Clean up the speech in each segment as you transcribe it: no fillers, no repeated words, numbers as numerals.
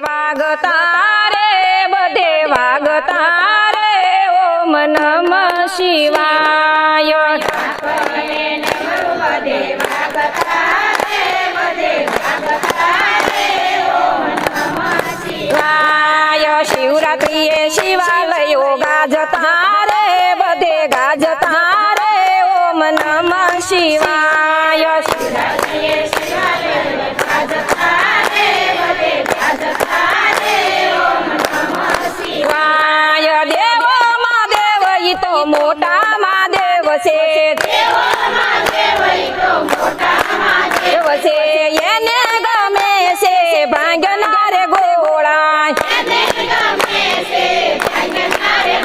વાગતા રે બધે વાગતા રે ઓમ નમઃ શિવાય શિવરાત્રિએ શિવાલયો ગાજતા રે બધે ગાજતા રે ઓમ નમઃ શિવાય શિવાય દેવો માં દેવ ઈ તો મોટા માં દેવ છે દેવ છે એને ગમે છે ભાંગનાર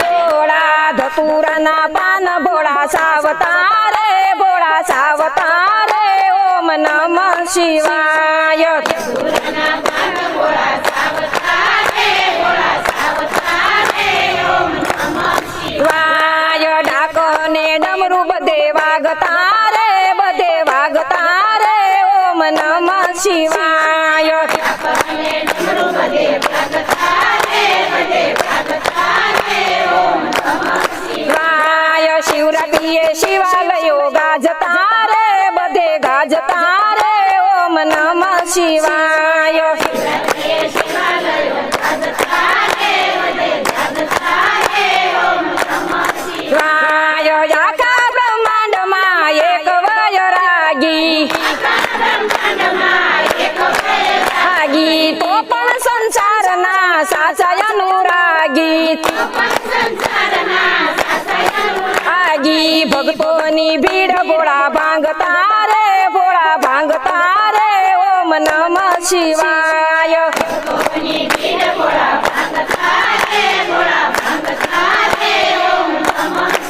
ગોળા ધતુરાના પાન ભોળા સાવતા રે ઓમ નમઃ શિવાય શિવાય ડાકને ડમરૂ બધે વાગતા રે ઓમ નમઃ શિવાય શિવરાત્રિએ શિવાલયો ગાજતા રે બધે ગાજતા રે ઓમ નમઃ શિવાય શિવાય આખા બ્રહ્માંડમાં એક વૈરાગી તો પણ સંસારના સાચા અનુરાગી ભક્તોની ભીડ ભોળા ભાંગતા રે ઓમ નમઃ શિવાય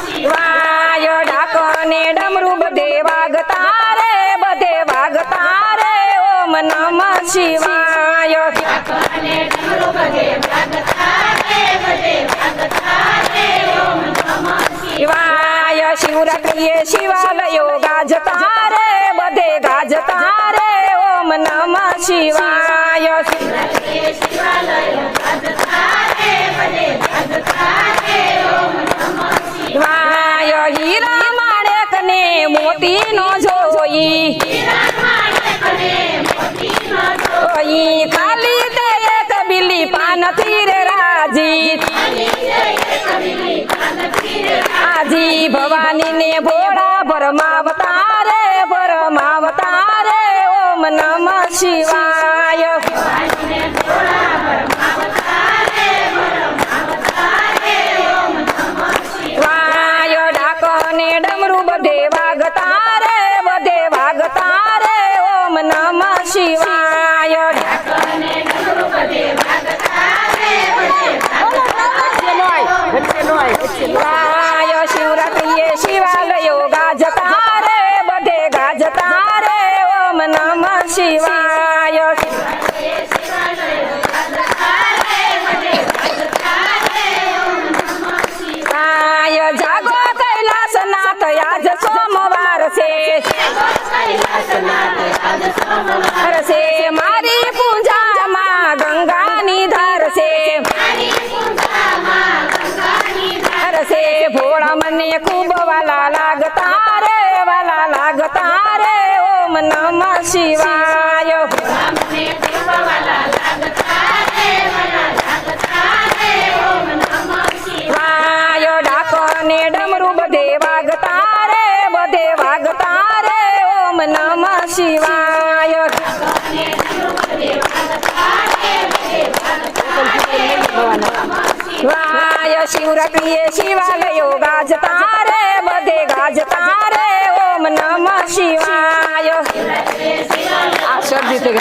શિવાય ડાકને ડમરૂ બધે વાગતા રે ઓમ નમઃ શિવાય શિવાય શિવરાત્રિએ શિવાલયો ગાજતા રે બધે ગાજતા રે ઓમ નમઃ શિવાય શિવાય હીરા માણેક ને મોતી નો જોઈ ખાલી તે એક બિલી પાનથી રે રાજી ભવાની ને ભોળા ભરમાવતા રે ઓમ નમઃ શિવાય શિવાય ડાકને ડમરૂ બધે વાગતા રે ઓમ નમઃ શિવાય શિવરાત્રિએ શિવાલયો ગાજતા રે બધે ગાજતા રે ઓમ નમઃ શિવાય જાગો કૈલાસનાથ આજ સોમવાર છે મારી પૂજામાં ગંગાની ધાર છે ભોળા મને ખૂબ વાલા લાગતા રે ઓમ નમઃ શિવાય શિવાય ડાકને ડમરૂ બધે વાગતા રે ઓમ નમઃ શિવાય શિવાય શિવરાત્રિએ શિવાલયો ગાજતા રે બધે ગાજતા રે ઓમ નમઃ શિવાય આ શબ્દ